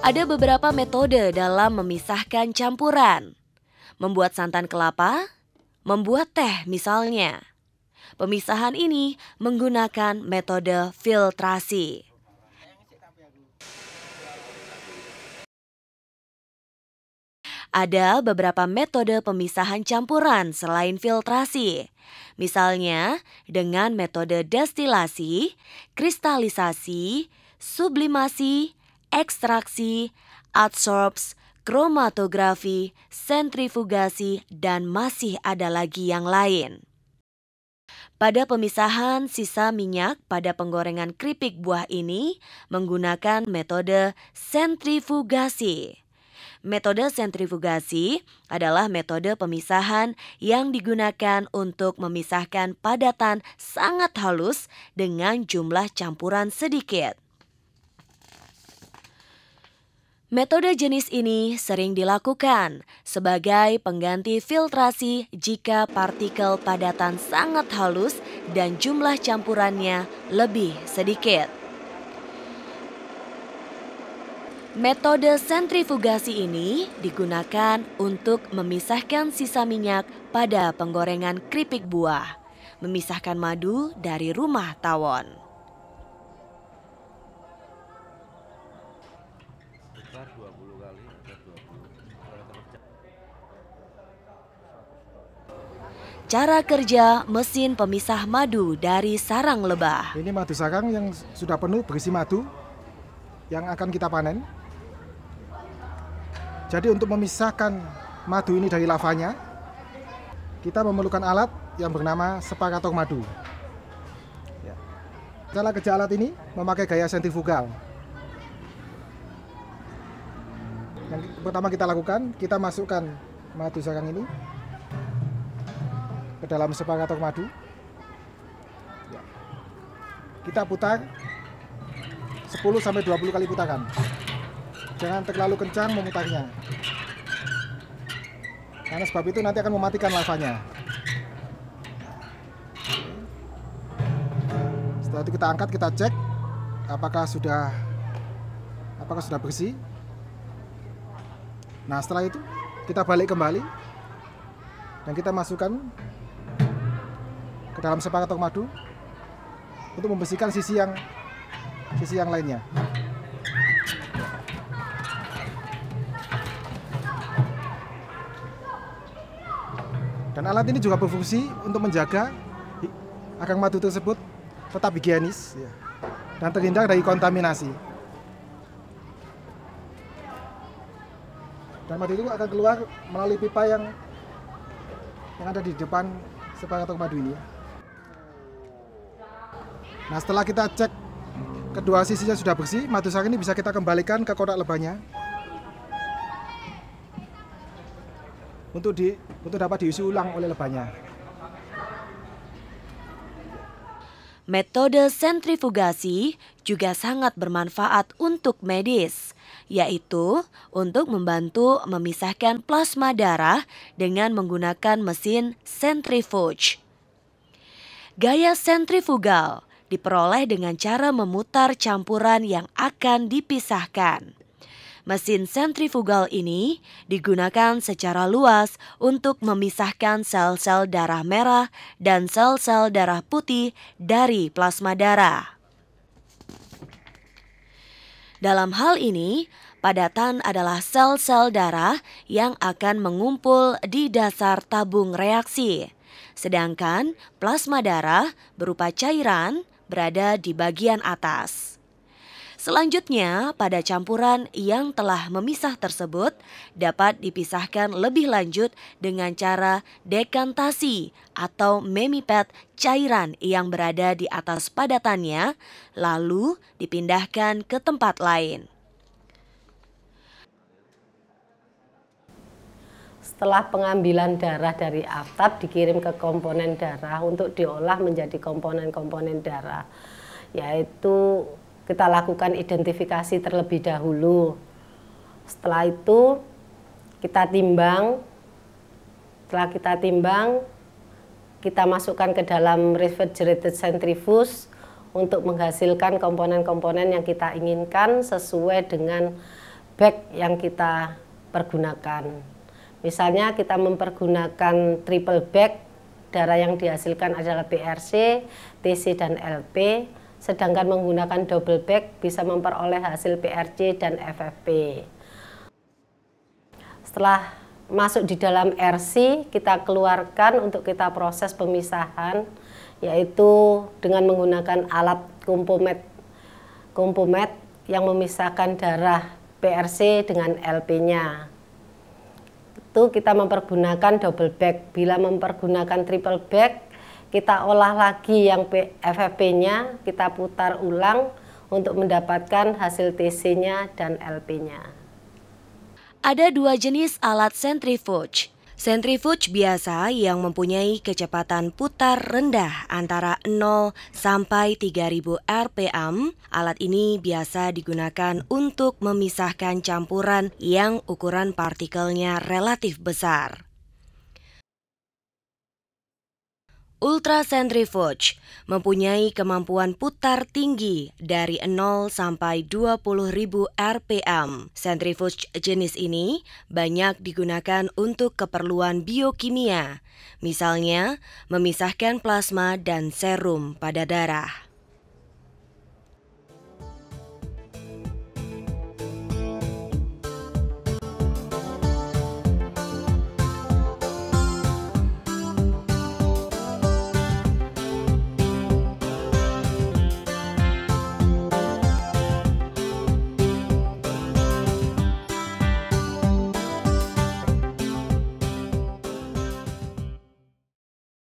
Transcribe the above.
Ada beberapa metode dalam memisahkan campuran. Membuat santan kelapa, membuat teh misalnya. Pemisahan ini menggunakan metode filtrasi. Ada beberapa metode pemisahan campuran selain filtrasi. Misalnya dengan metode destilasi, kristalisasi, sublimasi, ekstraksi, adsorbs, kromatografi, sentrifugasi, dan masih ada lagi yang lain. Pada pemisahan sisa minyak pada penggorengan keripik buah ini menggunakan metode sentrifugasi. Metode sentrifugasi adalah metode pemisahan yang digunakan untuk memisahkan padatan sangat halus dengan jumlah campuran sedikit. Metode jenis ini sering dilakukan sebagai pengganti filtrasi jika partikel padatan sangat halus dan jumlah campurannya lebih sedikit. Metode sentrifugasi ini digunakan untuk memisahkan sisa minyak pada penggorengan keripik buah, memisahkan madu dari rumah tawon. Cara kerja mesin pemisah madu dari sarang lebah. Ini madu sarang yang sudah penuh berisi madu yang akan kita panen. Jadi untuk memisahkan madu ini dari lavanya, kita memerlukan alat yang bernama separator madu. Cara kerja alat ini memakai gaya sentrifugal. Yang pertama kita lakukan, kita masukkan madu sarang ini ke dalam separator madu. Kita putar 10-20 kali putaran. Jangan terlalu kencang memutarnya, karena sebab itu nanti akan mematikan lavanya. Setelah itu kita angkat, kita cek apakah sudah bersih. Nah, setelah itu kita balik kembali dan kita masukkan ke dalam separator madu untuk membersihkan sisi yang lainnya. Dan alat ini juga berfungsi untuk menjaga agar madu tersebut tetap higienis dan terhindar dari kontaminasi. Dan madu itu akan keluar melalui pipa yang ada di depan separator madu ini. Nah, setelah kita cek kedua sisinya sudah bersih, madu sarang ini bisa kita kembalikan ke kotak lebahnya untuk dapat diisi ulang oleh lebahnya. Metode sentrifugasi juga sangat bermanfaat untuk medis, yaitu untuk membantu memisahkan plasma darah dengan menggunakan mesin sentrifuge. Gaya sentrifugal diperoleh dengan cara memutar campuran yang akan dipisahkan. Mesin sentrifugal ini digunakan secara luas untuk memisahkan sel-sel darah merah dan sel-sel darah putih dari plasma darah. Dalam hal ini, padatan adalah sel-sel darah yang akan mengumpul di dasar tabung reaksi, sedangkan plasma darah berupa cairan berada di bagian atas. Selanjutnya, pada campuran yang telah memisah tersebut dapat dipisahkan lebih lanjut dengan cara dekantasi atau memipet cairan yang berada di atas padatannya, lalu dipindahkan ke tempat lain. Setelah pengambilan darah dari atap dikirim ke komponen darah untuk diolah menjadi komponen-komponen darah, yaitu kita lakukan identifikasi terlebih dahulu. Setelah itu kita timbang. Setelah kita timbang, kita masukkan ke dalam refrigerated centrifuge untuk menghasilkan komponen-komponen yang kita inginkan sesuai dengan bag yang kita pergunakan. Misalnya kita mempergunakan triple bag, darah yang dihasilkan adalah BRC, TC, dan LP, sedangkan menggunakan double bag bisa memperoleh hasil PRC dan FFP. Setelah masuk di dalam RC, kita keluarkan untuk kita proses pemisahan, yaitu dengan menggunakan alat kompomet yang memisahkan darah PRC dengan LP-nya. Itu kita mempergunakan double bag. Bila mempergunakan triple bag, kita olah lagi yang FFP-nya, kita putar ulang untuk mendapatkan hasil TC-nya dan LP-nya. Ada dua jenis alat centrifuge. Centrifuge biasa yang mempunyai kecepatan putar rendah antara 0 sampai 3000 rpm. Alat ini biasa digunakan untuk memisahkan campuran yang ukuran partikelnya relatif besar. Ultracentrifuge mempunyai kemampuan putar tinggi dari 0 sampai 20.000 rpm. Centrifuge jenis ini banyak digunakan untuk keperluan biokimia, misalnya memisahkan plasma dan serum pada darah.